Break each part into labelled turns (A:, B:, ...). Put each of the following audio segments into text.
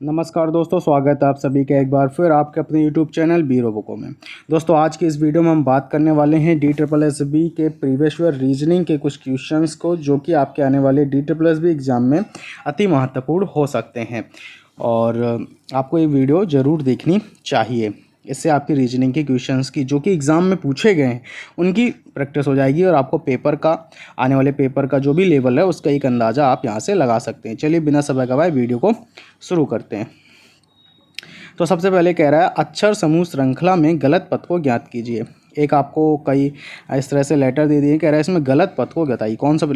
A: नमस्कार दोस्तों, स्वागत है आप सभी का एक बार फिर आपके अपने YouTube चैनल बी रोबोको में। दोस्तों आज की इस वीडियो में हम बात करने वाले हैं DSSB के प्रीवियस ईयर रीजनिंग के कुछ क्वेश्चंस को, जो कि आपके आने वाले DSSB एग्ज़ाम में अति महत्वपूर्ण हो सकते हैं और आपको ये वीडियो ज़रूर देखनी चाहिए। इससे आपकी रीजनिंग के क्वेश्चंस की जो कि एग्ज़ाम में पूछे गए हैं उनकी प्रैक्टिस हो जाएगी और आपको पेपर का आने वाले पेपर का जो भी लेवल है उसका एक अंदाज़ा आप यहाँ से लगा सकते हैं। चलिए बिना समय गवाए वीडियो को शुरू करते हैं। तो सबसे पहले कह रहा है अक्षर समूह श्रृंखला में गलत पद को ज्ञात कीजिए। एक आपको कई इस तरह से लेटर दे दिए, कह रहा है इसमें गलत पद को बताइए कौन सा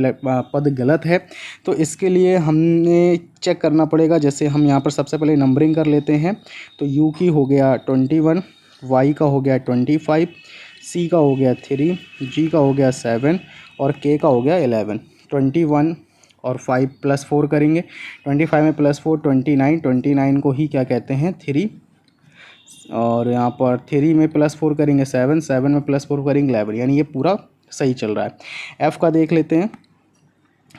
A: पद गलत है। तो इसके लिए हमने चेक करना पड़ेगा। जैसे हम यहाँ पर सबसे पहले नंबरिंग कर लेते हैं। तो यू की हो गया 21, वाई का हो गया 25, सी का हो गया 3, जी का हो गया 7 और के का हो गया 11। 21 और 5 + 4 करेंगे। 25 में +4 29, 29 को ही क्या कहते हैं 3, और यहाँ पर 3 में +4 करेंगे 7, 7 में +4 करेंगे 11, यानी ये पूरा सही चल रहा है। एफ़ का देख लेते हैं।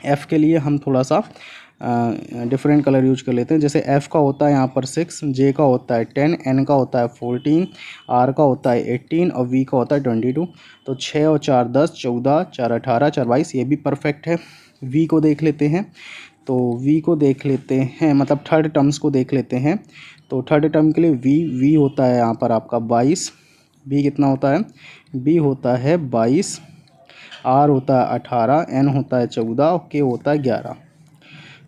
A: एफ़ के लिए हम थोड़ा सा डिफरेंट कलर यूज कर लेते हैं। जैसे एफ़ का होता है यहाँ पर 6, जे का होता है 10, एन का होता है 14, आर का होता है 18 और वी का होता है 22। तो 6 और 4 10, 14, 4 18, 4 22, ये भी परफेक्ट है। वी को देख लेते हैं। तो वी को देख लेते हैं, मतलब थर्ड टर्म्स को देख लेते हैं। तो थर्ड टर्म के लिए वी होता है यहाँ पर आपका 22। बी कितना होता है, बी होता है 22, आर होता है 18, एन होता है 14 और के होता है 11।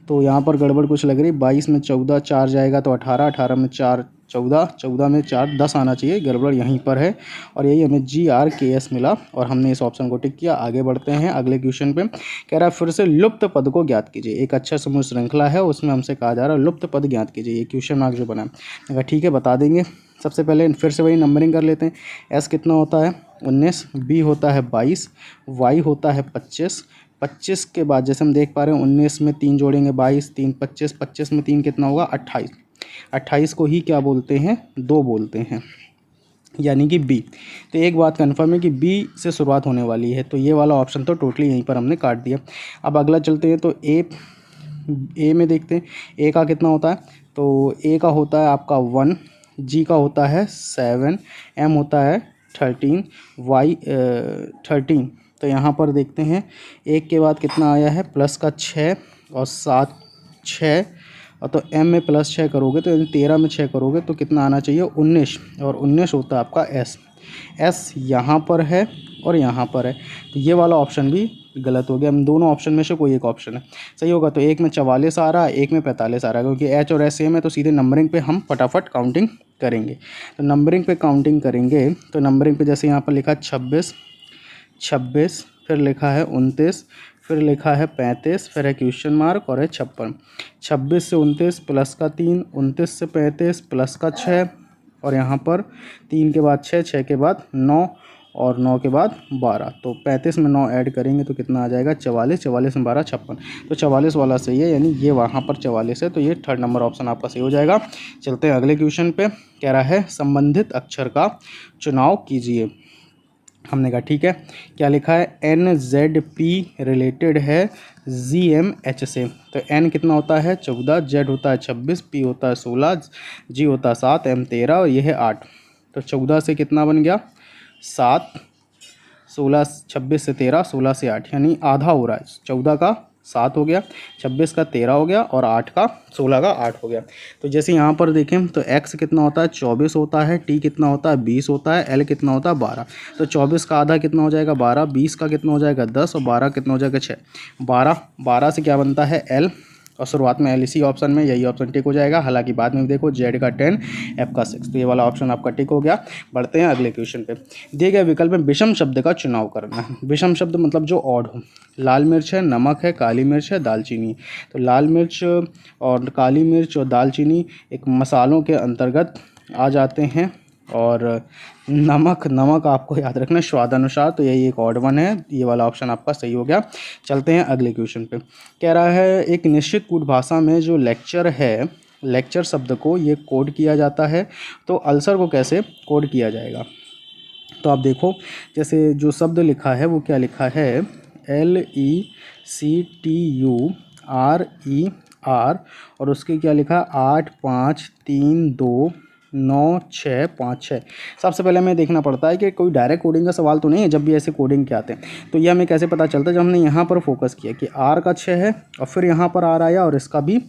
A: तो यहाँ पर गड़बड़ कुछ लग रही। 22 में 14 4 जाएगा तो 18, 18 में 4 14, 14 में 4 10 आना चाहिए। गड़बड़ यहीं पर है और यही हमें GRKS मिला और हमने इस ऑप्शन को टिक किया। आगे बढ़ते हैं अगले क्वेश्चन पे। कह रहा है फिर से लुप्त पद को ज्ञात कीजिए। एक अच्छा समूह श्रृंखला है, उसमें हमसे कहा जा रहा है लुप्त पद ज्ञात कीजिए। ये क्वेश्चन मार्क जो बना है, अगर ठीक है बता देंगे। सबसे पहले फिर से वही नंबरिंग कर लेते हैं। एस कितना होता है 19, बी होता है 22, वाई होता है 25। 25 के बाद जैसे हम देख पा रहे हैं 19 में 3 जोड़ेंगे 22, 3 25, 25 में 3 कितना होगा 28। 28 को ही क्या बोलते हैं 2 बोलते हैं, यानी कि बी। तो एक बात कन्फर्म है कि बी से शुरुआत होने वाली है। तो ये वाला ऑप्शन तो टोटली यहीं पर हमने काट दिया। अब अगला चलते हैं। तो ए में देखते हैं। ए का कितना होता है। तो ए का होता है आपका 1, जी का होता है 7, एम होता है 13, वाई 13। तो यहाँ पर देखते हैं एक के बाद कितना आया है प्लस का 6 और 7 6, और तो एम में +6 करोगे तो 13 में 6 करोगे तो कितना आना चाहिए 19, और 19 होता है आपका एस। एस यहाँ पर है और यहाँ पर है। तो ये वाला ऑप्शन भी गलत हो गया। हम दोनों ऑप्शन में से कोई एक ऑप्शन है सही होगा। तो एक में 44 आ रहा है, एक में 45 आ रहा है, क्योंकि एच और एस सेम है। तो सीधे नंबरिंग पे हम फटाफट काउंटिंग करेंगे। तो नंबरिंग पे काउंटिंग करेंगे। तो नंबरिंग पे जैसे यहाँ पर लिखा 26, 26, फिर लिखा है 29, फिर लिखा है 35, फिर है क्वेश्चन मार्क और है 56। 26 से 29 प्लस का 3, 29 से 35 प्लस का 6, और यहाँ पर 3 के बाद 6, 6 के बाद 9 और 9 के बाद 12। तो 35 में 9 ऐड करेंगे तो कितना आ जाएगा 44, 44 में 12 56। तो 44 वाला सही है, यानी ये वहाँ पर 44 है। तो ये थर्ड नंबर ऑप्शन आपका सही हो जाएगा। चलते हैं अगले क्वेश्चन पे। कह रहा है संबंधित अक्षर का चुनाव कीजिए। हमने कहा ठीक है। क्या लिखा है NZP रिलेटेड है GMH से। तो N कितना होता है 14, Z होता है 26, P होता है 16, G होता है 7, M 13 और यह है 8। तो 14 से कितना बन गया 7, 16, 26 से 13, 16 से 8, यानी आधा हो रहा है। 14 का 7 हो गया, 26 का 13 हो गया और 8 का 16 का 8 हो गया। तो जैसे यहाँ पर देखें तो x कितना होता है 24 होता है, t कितना होता है 20 होता है, l कितना होता है 12। तो 24 का आधा कितना हो जाएगा 12, 20 का कितना हो जाएगा 10 और 12 कितना हो जाएगा 6। 12 से क्या बनता है l, और शुरुआत में एल इसी ऑप्शन में, यही ऑप्शन टिक हो जाएगा। हालांकि बाद में देखो जेड का 10, एफ का 6। तो ये वाला ऑप्शन आपका टिक हो गया। बढ़ते हैं अगले क्वेश्चन पे। दिए गए विकल्प में विषम शब्द का चुनाव करना है। विषम शब्द मतलब जो ऑड हो। लाल मिर्च है, नमक है, काली मिर्च है, दालचीनी। तो लाल मिर्च और काली मिर्च और दालचीनी एक मसालों के अंतर्गत आ जाते हैं, और नमक आपको याद रखना स्वादानुसार। तो यही एक ऑड वन है। ये वाला ऑप्शन आपका सही हो गया। चलते हैं अगले क्वेश्चन पे। कह रहा है एक निश्चित कूट भाषा में जो लेक्चर है, लेक्चर शब्द को ये कोड किया जाता है। तो अल्सर को कैसे कोड किया जाएगा। तो आप देखो जैसे जो शब्द लिखा है वो क्या लिखा है LECTURE आर और उसके क्या लिखा 8 5 3 2 9 6 5 6। सबसे पहले हमें देखना पड़ता है कि कोई डायरेक्ट कोडिंग का सवाल तो नहीं है। जब भी ऐसे कोडिंग के आते हैं तो ये हमें कैसे पता चलता है, जब हमने यहाँ पर फोकस किया कि आर का 6 है और फिर यहाँ पर आर आया और इसका भी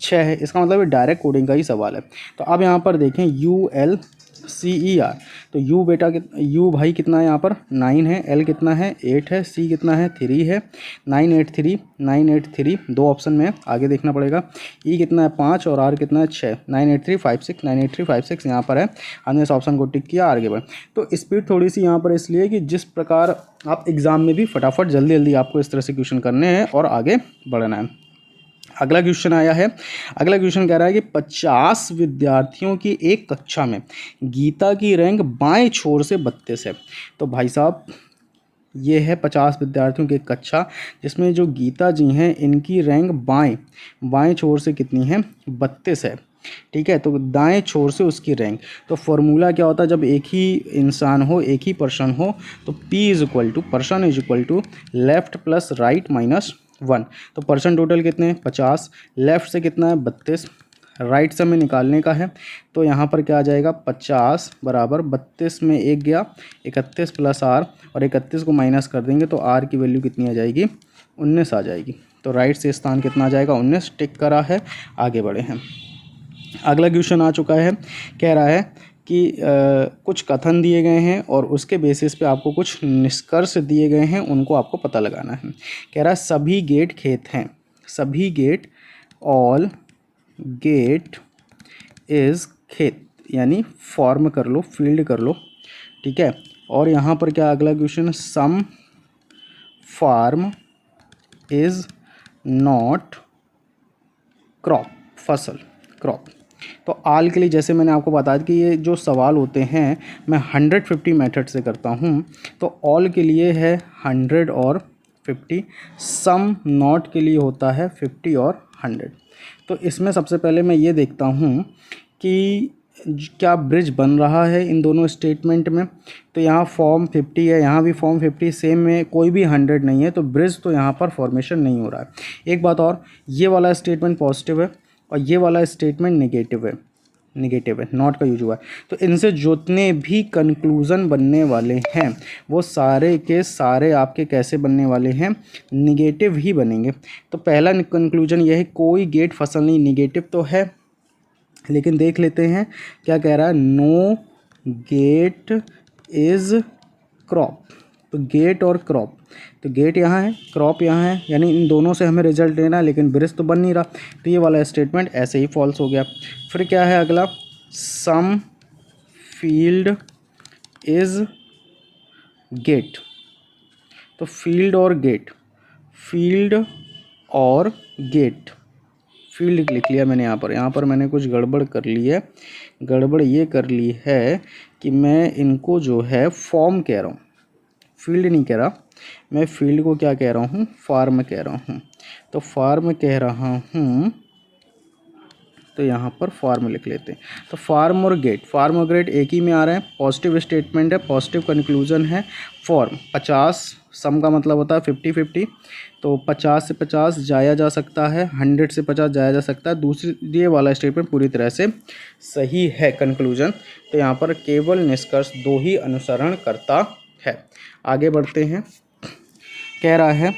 A: 6 है, इसका मतलब ये डायरेक्ट कोडिंग का ही सवाल है। तो अब यहाँ पर देखें ULCER, तो यू बेटा यू भाई कितना है यहाँ पर 9 है, एल कितना है 8 है, सी कितना है 3 है, 983 दो ऑप्शन में आगे देखना पड़ेगा, ई कितना है 5 और आर कितना है 6, 98356 यहाँ पर है। हमने इस ऑप्शन को टिक किया, आगे बढ़े। तो स्पीड थोड़ी सी यहाँ पर इसलिए कि जिस प्रकार आप एग्ज़ाम में भी फटाफट जल्दी जल्दी आपको इस तरह से क्वेश्चन करने हैं और आगे बढ़ना है। अगला क्वेश्चन आया है। अगला क्वेश्चन कह रहा है कि 50 विद्यार्थियों की एक कक्षा में गीता की रैंक बाएं छोर से 32 है। तो भाई साहब ये है 50 विद्यार्थियों की एक कक्षा जिसमें जो गीता जी हैं इनकी रैंक बाएं छोर से कितनी है 32 है। ठीक है, तो दाएं छोर से उसकी रैंक। तो फॉर्मूला क्या होता है, जब एक ही इंसान हो, एक ही पर्सन हो, तो person is equal to left plus right minus 1। तो पर्सन टोटल कितने हैं 50, लेफ्ट से कितना है 32, राइट से हमें निकालने का है। तो यहाँ पर क्या आ जाएगा 50 बराबर 32 में 1 गया 31 प्लस आर, और 31 को माइनस कर देंगे तो आर की वैल्यू कितनी आ जाएगी 19 आ जाएगी। तो राइट से स्थान कितना आ जाएगा 19, टिक करा है, आगे बढ़े हैं। अगला क्वेश्चन आ चुका है, कह रहा है कि कुछ कथन दिए गए हैं और उसके बेसिस पे आपको कुछ निष्कर्ष दिए गए हैं, उनको आपको पता लगाना है। कह रहा है सभी गेट खेत हैं, सभी गेट, ऑल गेट इज़ खेत, यानी फॉर्म कर लो, फील्ड कर लो। ठीक है, और यहाँ पर क्या अगला question, some farm is not crop, फसल क्रॉप। तो आल के लिए जैसे मैंने आपको बताया कि ये जो सवाल होते हैं मैं 150 मेथड से करता हूँ, तो ऑल के लिए है 100 और 50, सम नॉट के लिए होता है 50 और 100। तो इसमें सबसे पहले मैं ये देखता हूँ कि क्या ब्रिज बन रहा है इन दोनों स्टेटमेंट में। तो यहाँ फॉर्म 50 है, यहाँ भी फॉर्म 50 सेम में, कोई भी 100 नहीं है, तो ब्रिज तो यहाँ पर फॉर्मेशन नहीं हो रहा है। एक बात और, ये वाला स्टेटमेंट पॉजिटिव है और ये वाला स्टेटमेंट नेगेटिव है, नॉट का यूज हुआ है। तो इनसे जितने भी कंक्लूज़न बनने वाले हैं वो सारे के सारे आपके कैसे बनने वाले हैं, निगेटिव ही बनेंगे। तो पहला कंक्लूजन यह है, कोई गेट फसल नहीं, निगेटिव तो है, लेकिन देख लेते हैं क्या कह रहा है, नो गेट इज़ क्रॉप। तो गेट और क्रॉप, तो गेट यहाँ है, क्रॉप यहाँ है, यानी इन दोनों से हमें रिजल्ट लेना है, लेकिन ब्रिज तो बन नहीं रहा, तो ये वाला स्टेटमेंट ऐसे ही फॉल्स हो गया। फिर क्या है अगला, सम फील्ड इज़ गेट। तो फील्ड और गेट, फील्ड और गेट, फील्ड लिख लिया मैंने यहाँ पर मैंने कुछ गड़बड़ कर ली है। गड़बड़ ये कर ली है कि मैं इनको जो है फॉर्म कह रहा हूँ, फील्ड नहीं कह रहा मैं, फील्ड को क्या कह रहा हूँ, फार्म कह रहा हूँ। तो फार्म कह रहा हूँ, तो यहाँ पर फार्म लिख लेते हैं। तो फार्म और गेट एक ही में आ रहे हैं, पॉजिटिव स्टेटमेंट है, पॉजिटिव कंक्लूजन है। फॉर्म 50, सम का मतलब होता है 50-50, तो 50 से 50 जाया जा सकता है, 100 से 50 जाया जा सकता है। दूसरी ये वाला स्टेटमेंट पूरी तरह से सही है कंक्लूजन। तो यहाँ पर केवल निष्कर्ष 2 ही अनुसरण करता है। आगे बढ़ते हैं, कह रहा है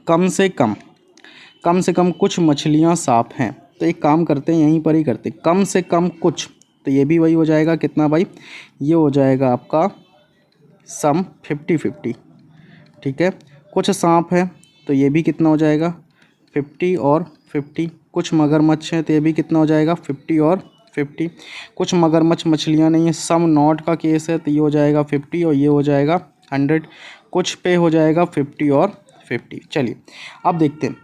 A: कम से कम कुछ मछलियाँ साफ हैं। तो एक काम करते हैं, यहीं पर ही करते, कम से कम कुछ, तो ये भी वही हो जाएगा, कितना भाई, ये हो जाएगा आपका सम 50-50। ठीक है, कुछ सांप है तो ये भी कितना हो जाएगा 50 और 50। कुछ मगरमच्छ हैं तो ये भी कितना हो जाएगा 50 और 50। कुछ मगरमच्छ मछलियाँ नहीं है, सम नॉट का केस है तो ये हो जाएगा 50 और ये हो जाएगा 100। कुछ पे हो जाएगा 50 और 50। चलिए अब देखते हैं।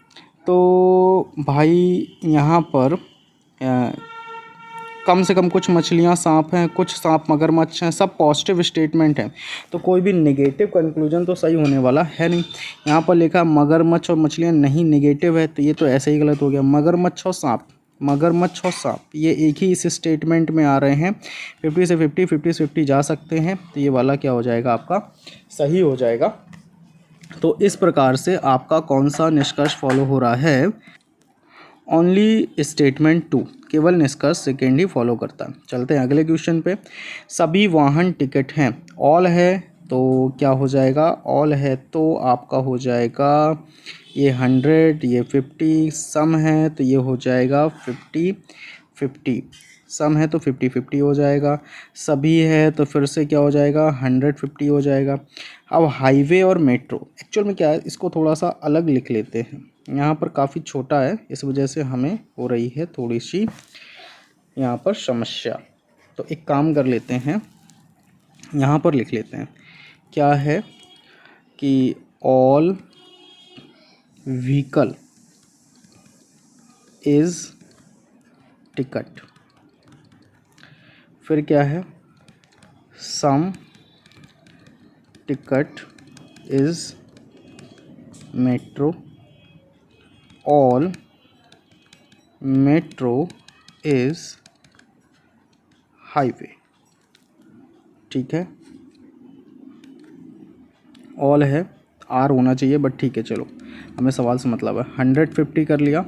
A: तो भाई यहाँ पर कम से कम कुछ मछलियाँ सांप हैं, कुछ सांप मगरमच्छ हैं, सब पॉजिटिव स्टेटमेंट हैं, तो कोई भी नेगेटिव कंक्लूजन तो सही होने वाला है नहीं। यहाँ पर लिखा मगरमच्छ और मछलियाँ नहीं, नेगेटिव है, तो ये तो ऐसे ही गलत हो गया। मगरमच्छ और सांप ये एक ही इस स्टेटमेंट में आ रहे हैं, 50 से 50, 50 से 50 जा सकते हैं, तो ये वाला क्या हो जाएगा आपका सही हो जाएगा। तो इस प्रकार से आपका कौन सा निष्कर्ष फॉलो हो रहा है, ओनली स्टेटमेंट 2, केवल निष्कर्ष सेकेंड ही फॉलो करता है। चलते हैं अगले क्वेश्चन पे। सभी वाहन टिकट हैं, ऑल है तो क्या हो जाएगा, ऑल है तो आपका हो जाएगा ये 100, ये 50, सम है तो ये हो जाएगा 50-50, सम है तो 50-50 हो जाएगा, सभी है तो फिर से क्या हो जाएगा 150 हो जाएगा। अब हाईवे और मेट्रो एक्चुअल में क्या है, इसको थोड़ा सा अलग लिख लेते हैं, यहाँ पर काफ़ी छोटा है इस वजह से हमें हो रही है थोड़ी सी यहाँ पर समस्या। तो एक काम कर लेते हैं, यहाँ पर लिख लेते हैं क्या है कि ऑल व्हीकल इज़ टिकट, फिर क्या है some ticket is metro, all metro is highway. ठीक है, ऑल है, आर होना चाहिए बट ठीक है, चलो हमें सवाल से मतलब है। 150 कर लिया,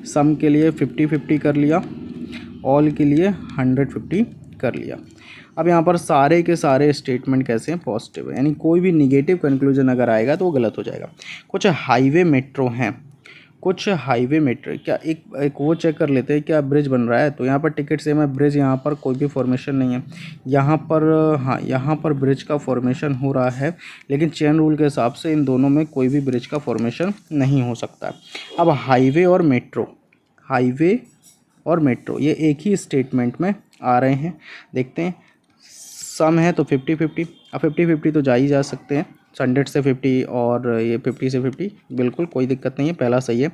A: सम के लिए 50-50 कर लिया, ऑल के लिए 150 कर लिया। अब यहाँ पर सारे के सारे स्टेटमेंट कैसे हैं, पॉजिटिव है, यानी कोई भी निगेटिव कंक्लूजन अगर आएगा तो वो गलत हो जाएगा। कुछ हाईवे मेट्रो हैं, कुछ हाईवे मेट्रो, क्या एक वो चेक कर लेते हैं क्या ब्रिज बन रहा है, तो यहाँ पर टिकट सेम है, ब्रिज यहाँ पर कोई भी फॉर्मेशन नहीं है, यहाँ पर हाँ यहाँ पर ब्रिज का फॉर्मेशन हो रहा है, लेकिन चेन रूल के हिसाब से इन दोनों में कोई भी ब्रिज का फॉर्मेशन नहीं हो सकता। अब हाईवे और मेट्रो, हाईवे और मेट्रो ये एक ही स्टेटमेंट में आ रहे हैं, देखते हैं। सम है तो 50-50, अब 50-50 तो जा ही जा सकते हैं, 100 से 50 और ये 50 से 50, बिल्कुल कोई दिक्कत नहीं है, पहला सही है।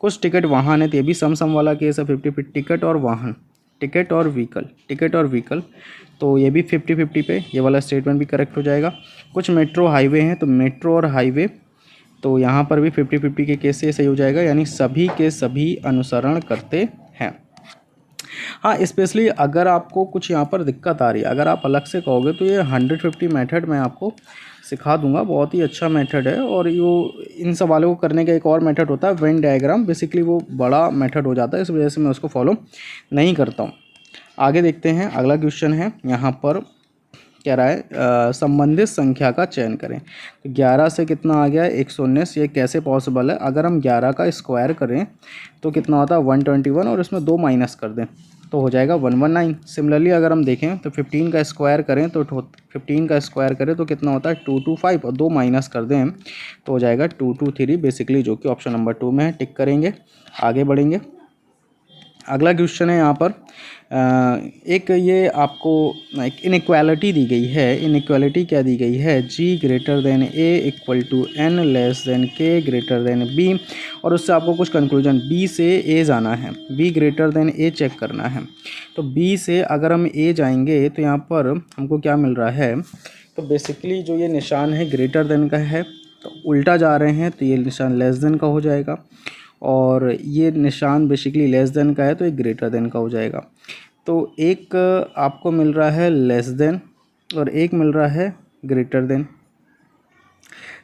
A: कुछ टिकट वाहन है तो ये भी सम वाला केस है, 50-50 टिकट और वाहन, टिकट और व्हीकल, टिकट और व्हीकल, तो ये भी 50-50 पे ये वाला स्टेटमेंट भी करेक्ट हो जाएगा। कुछ मेट्रो हाईवे हैं तो मेट्रो और हाईवे, तो यहाँ पर भी 50-50 के केस से सही हो जाएगा, यानी सभी के सभी अनुसरण करते हैं। हाँ, स्पेशली अगर आपको कुछ यहाँ पर दिक्कत आ रही है, अगर आप अलग से कहोगे तो ये 150 मेथड मैं आपको सिखा दूंगा, बहुत ही अच्छा मेथड है। और ये इन सवालों को करने का एक और मेथड होता है वेन डायग्राम, बेसिकली वो बड़ा मेथड हो जाता है, इस वजह से मैं उसको फॉलो नहीं करता हूँ। आगे देखते हैं, अगला क्वेश्चन है यहाँ पर कह रहा है संबंधित संख्या का चयन करें। तो 11 से कितना आ गया 119, ये कैसे पॉसिबल है, अगर हम 11 का स्क्वायर करें तो कितना होता है 121 और इसमें 2 माइनस कर दें तो हो जाएगा 119। सिमिलरली अगर हम देखें तो 15 का स्क्वायर करें तो 15 का स्क्वायर करें तो कितना होता है 225 और 2 माइनस कर दें तो हो जाएगा 223, बेसिकली जो कि ऑप्शन नंबर 2 में है। टिक करेंगे, आगे बढ़ेंगे। अगला क्वेश्चन है यहाँ पर एक ये आपको एक इनइक्वालिटी दी गई है। इनइक्वालिटी क्या दी गई है, g greater than a equal to n less than k greater than b, और उससे आपको कुछ कंक्लूजन b से a जाना है, b greater than a check करना है। तो b से अगर हम a जाएंगे तो यहाँ पर हमको क्या मिल रहा है, तो बेसिकली जो ये निशान है ग्रेटर देन का है तो उल्टा जा रहे हैं तो ये निशान लेस देन का हो जाएगा, और ये निशान बेसिकली लेस देन का है तो एक ग्रेटर देन का हो जाएगा। तो एक आपको मिल रहा है लेस देन और एक मिल रहा है ग्रेटर देन,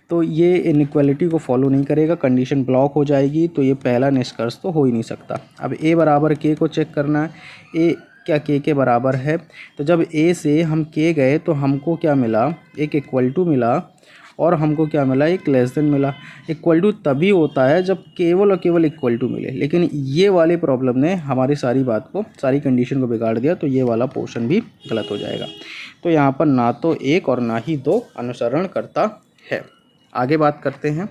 A: तो ये इनइक्वालिटी को फॉलो नहीं करेगा, कंडीशन ब्लॉक हो जाएगी, तो ये पहला निष्कर्ष तो हो ही नहीं सकता। अब a बराबर k को चेक करना है, a क्या k के बराबर है, तो जब a से हम k गए तो हमको क्या मिला, एक इक्वल टू मिला और हमको क्या मिला, एक लेस देन मिला। इक्वल टू तभी होता है जब केवल और केवल इक्वल टू मिले, लेकिन ये वाले प्रॉब्लम ने हमारी सारी बात को, सारी कंडीशन को बिगाड़ दिया, तो ये वाला पोर्शन भी गलत हो जाएगा। तो यहाँ पर ना तो एक और ना ही दो अनुसरण करता है। आगे बात करते हैं,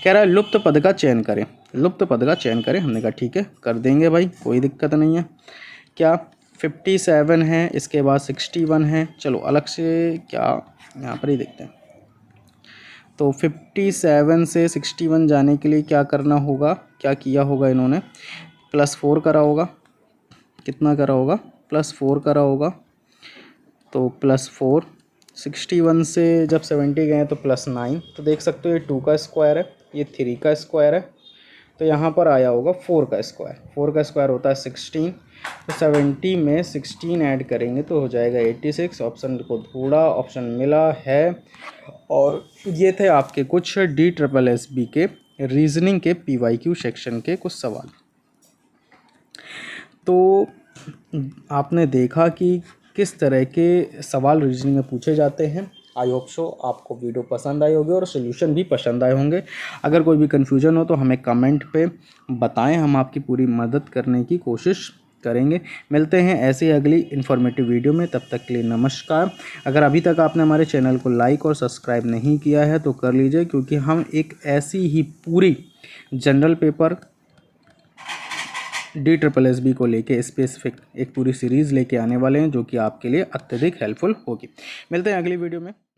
A: कह रहा है लुप्त पद का चयन करें, लुप्त पद का चयन करें। हमने कहा ठीक है कर देंगे भाई, कोई दिक्कत नहीं है। क्या 57 है, इसके बाद 61 है, चलो अलग से क्या यहाँ पर ही देखते हैं। तो 57 से 61 जाने के लिए क्या करना होगा, क्या किया होगा इन्होंने, +4 करा होगा, कितना करा होगा, +4 करा होगा, तो +4। 61 से जब 70 गए तो +9, तो देख सकते हो ये 2 का स्क्वायर है, ये 3 का स्क्वायर है, तो यहाँ पर आया होगा 4 का स्क्वायर। 4 का स्क्वायर होता है 16, तो 70 में 16 ऐड करेंगे तो हो जाएगा 86। ऑप्शन को ढूंढा, ऑप्शन मिला है, और ये थे आपके कुछ DSSB के रीजनिंग के PYQ सेक्शन के कुछ सवाल। तो आपने देखा कि किस तरह के सवाल रीजनिंग में पूछे जाते हैं। आई होप सो आपको वीडियो पसंद आई होगी और सोल्यूशन भी पसंद आए होंगे। अगर कोई भी कन्फ्यूजन हो तो हमें कमेंट पे बताएं, हम आपकी पूरी मदद करने की कोशिश करेंगे। मिलते हैं ऐसे ही अगली इन्फॉर्मेटिव वीडियो में, तब तक के लिए नमस्कार। अगर अभी तक आपने हमारे चैनल को लाइक और सब्सक्राइब नहीं किया है तो कर लीजिए, क्योंकि हम एक ऐसी ही पूरी जनरल पेपर DSSB को लेके स्पेसिफिक एक पूरी सीरीज़ लेके आने वाले हैं, जो कि आपके लिए अत्यधिक हेल्पफुल होगी। मिलते हैं अगली वीडियो में।